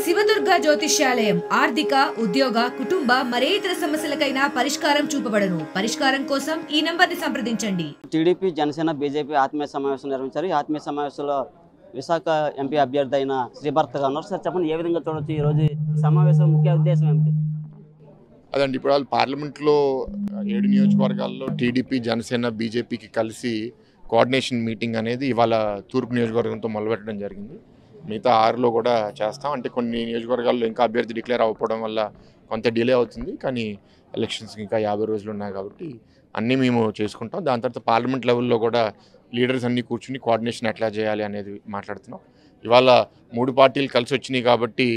శివదుర్గ జ్యోతిష్యాలయం ఆర్థిక ఉద్యోగ కుటుంబ మరే ఇతర సమస్యలకైనా పరిష్కారం చూపబడును. పరిష్కారం కోసం ఈ నంబర్ని సంప్రదించండి. టీడీపీ జనసేన బీజేపీ ఆత్మీయ సమావేశం నిర్వహించారు. ఈ ఆత్మీయ సమావేశంలో విశాఖ ఎంపీ అభ్యర్థి అయిన శ్రీభర్త గారు ఉన్నారు. సార్ చెప్పండి, ఏ విధంగా చూడొచ్చు ఈరోజు సమావేశం ముఖ్య ఉద్దేశం ఏమిటి? అదండి, ఇప్పుడు వాళ్ళు పార్లమెంట్లో 7 నియోజకవర్గాల్లో టీడీపీ జనసేన బీజేపీకి కలిసి కోఆర్డినేషన్ మీటింగ్ అనేది ఇవాళ తూర్పు నియోజకవర్గంతో మొదలుపెట్టడం జరిగింది. మిగతా 6లో కూడా చేస్తాం. అంటే కొన్ని నియోజకవర్గాల్లో ఇంకా అభ్యర్థి డిక్లేర్ అవ్వకపోవడం వల్ల కొంత డిలే అవుతుంది. కానీ ఎలక్షన్స్కి ఇంకా 50 రోజులు ఉన్నాయి కాబట్టి అన్నీ మేము చేసుకుంటాం. దాని తర్వాత పార్లమెంట్ లెవెల్లో కూడా లీడర్స్ అన్నీ కూర్చుని కోఆర్డినేషన్ ఎట్లా చేయాలి అనేది మాట్లాడుతున్నాం. ఇవాళ 3 పార్టీలు కలిసి వచ్చినాయి కాబట్టి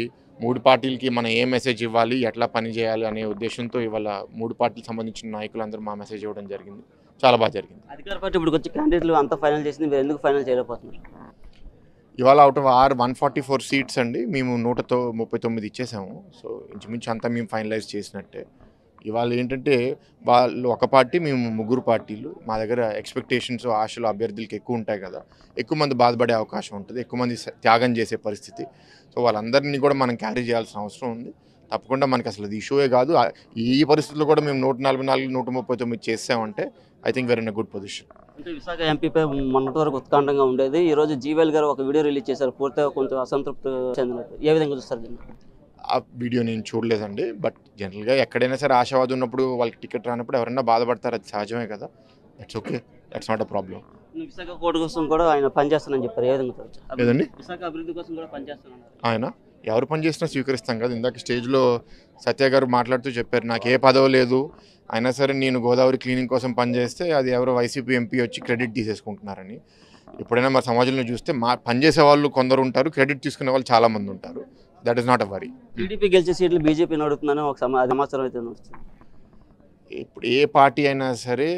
3 పార్టీలకి మనం ఏ మెసేజ్ ఇవ్వాలి, ఎట్లా పని చేయాలి అనే ఉద్దేశంతో ఇవాళ 3 పార్టీలకు సంబంధించిన నాయకులందరూ మా మెసేజ్ ఇవ్వడం జరిగింది. చాలా బాగా జరిగింది. అధికార పార్టీ ఇప్పుడు వచ్చి క్యాండిడేట్లు అంతా ఫైనల్ చేసింది, మీరు ఎందుకు ఫైనల్ చేయలేకపోతున్నారు? ఇవాళ అవుట్ ఆఫ్ 144 సీట్స్ అండి, మేము 139 ఇచ్చేసాము. సో ఇంచుమించు అంతా మేము ఫైనలైజ్ చేసినట్టే. ఇవాళ ఏంటంటే వాళ్ళు ఒక పార్టీ, మేము 3 పార్టీలు. మా దగ్గర ఎక్స్పెక్టేషన్స్ ఆశలు అభ్యర్థులకి ఎక్కువ ఉంటాయి కదా, ఎక్కువ మంది బాధపడే అవకాశం ఉంటుంది, ఎక్కువ మంది త్యాగం చేసే పరిస్థితి. సో వాళ్ళందరినీ కూడా మనం క్యారీ చేయాల్సిన అవసరం ఉంది. తప్పకుండా మనకి అసలు ఇది ఇష్యూయే కాదు. ఈ పరిస్థితుల్లో కూడా మేము 144, 139 చేసామంటే I think we're in a good position. అంటే విశాఖ ఎంపీపై మొన్నటి వరకు ఉత్కంఠంగా ఉండేది. ఈరోజు జీవీఎల్ గారు ఒక వీడియో రిలీజ్ చేశారు, పూర్తిగా కొంచెం అసంతృప్తి చెందినట్టు. ఏ విధంగా చూస్తారు దీన్ని? ఆ వీడియో నేను చూడలేదండి. బట్ జనరల్గా ఎక్కడైనా సరే ఆశావాదం ఉన్నప్పుడు వాళ్ళకి టికెట్ రానప్పుడు ఎవరైనా బాధపడతారు, అది సహజమే కదా. That's okay, that's not a problem. Visakha కోట కోసం కూడా ఆయన పనిచేస్తానని చెప్పారు. ఏ విధంగా చూడొచ్చు? లేదండి, విశాఖ అభివృద్ధి కోసం కూడా పనిచేస్తానన్నారు ఆయన. ఎవరు పని చేసినా స్వీకరిస్తాం కదా. ఇందాక స్టేజ్లో సత్య గారు మాట్లాడుతూ చెప్పారు, నాకు ఏ పదవి లేదు, అయినా సరే నేను గోదావరి క్లీనింగ్ కోసం పనిచేస్తే అది ఎవరో వైసీపీ ఎంపీ వచ్చి క్రెడిట్ తీసేసుకుంటున్నారని. ఎప్పుడైనా మన సమాజంలో చూస్తే పనిచేసే వాళ్ళు కొందరు ఉంటారు, క్రెడిట్ తీసుకునే వాళ్ళు చాలామంది ఉంటారు. That is not a worry. TDP గెలిచే సీట్లు బీజేపీ నడుతుందని ఒక సమాచారం అయితే వస్తుంది. ఇప్పుడు ఏ పార్టీ అయినా సరే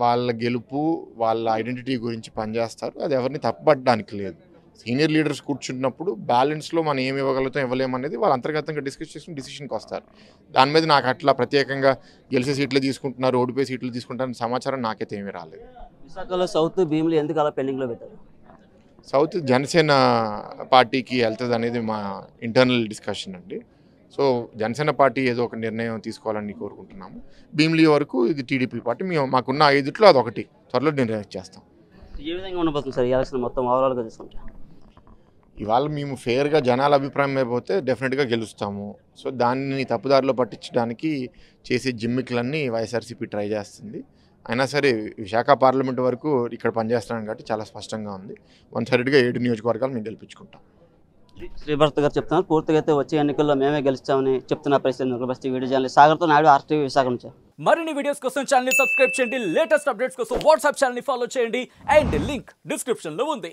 వాళ్ళ గెలుపు, వాళ్ళ ఐడెంటిటీ గురించి పనిచేస్తారు. అది ఎవరిని తప్పబట్టడానికి లేదు. సీనియర్ లీడర్స్ కూర్చున్నప్పుడు బ్యాలెన్స్లో మనం ఏమి ఇవ్వగలుగుతాం, ఇవ్వలేమనేది వాళ్ళు అంతర్గతంగా డిస్కస్ చేసుకుని డిసిషన్కి వస్తారు. దాని మీద నాకు అట్లా ప్రత్యేకంగా గెలిచే సీట్లు తీసుకుంటున్నారు, ఓడిపోయే సీట్లు తీసుకుంటారని సమాచారం నాకైతే ఏమీ రాలేదు. విశాఖలో సౌత్ భీములు ఎందుకు అలా పెండింగ్లో పెట్టారు? సౌత్ జనసేన పార్టీకి వెళ్తుంది అనేది మా ఇంటర్నల్ డిస్కషన్ అండి. సో జనసేన పార్టీ ఏదో ఒక నిర్ణయం తీసుకోవాలని కోరుకుంటున్నాము. భీమిలి వరకు ఇది టీడీపీ పార్టీ. మేము మాకున్న 5లో అదొకటి త్వరలో నిర్ణయం చేస్తాం. ఏ విధంగా ఉండబోతుంది సార్ ఈ ఎలక్షన్ మొత్తం ఓవరాల్గా తీసుకుంటే? ఇవాళ మేము ఫెయిర్గా జనాల అభిప్రాయం అయిపోతే డెఫినెట్గా గెలుస్తాము. సో దాన్ని తప్పుదారిలో పట్టించడానికి చేసే జిమ్మిక్లన్నీ వైఎస్ఆర్సీపీ ట్రై చేస్తుంది. అయినా సరే విశాఖ పార్లమెంట్ వరకు ఇక్కడ పనిచేస్తున్నాను కాబట్టి చాలా స్పష్టంగా ఉంది. 1/3గా 7 నియోజకవర్గాలు మేము గెలిపించుకుంటాం. శ్రీభర్త గారు చెప్తున్నారు, పూర్తిగా అయితే వచ్చే ఎన్నికల్లో మేమే గెలుస్తామని చెప్తున్న పరిస్థితి. వీడియో జర్నలిస్ట్ సాగర్తో నాయుడు, RTV విశాఖ నుంచి. మరిన్ని వీడియోస్ కోసం ఛానల్ ని సబ్స్క్రైబ్ చేయండి, లేటెస్ట్ అప్డేట్స్ కోసం వాట్సాప్ ఛానల్ ని ఫాలో చేయండి అండ్ లింక్ డిస్క్రిప్షన్ లో ఉంది.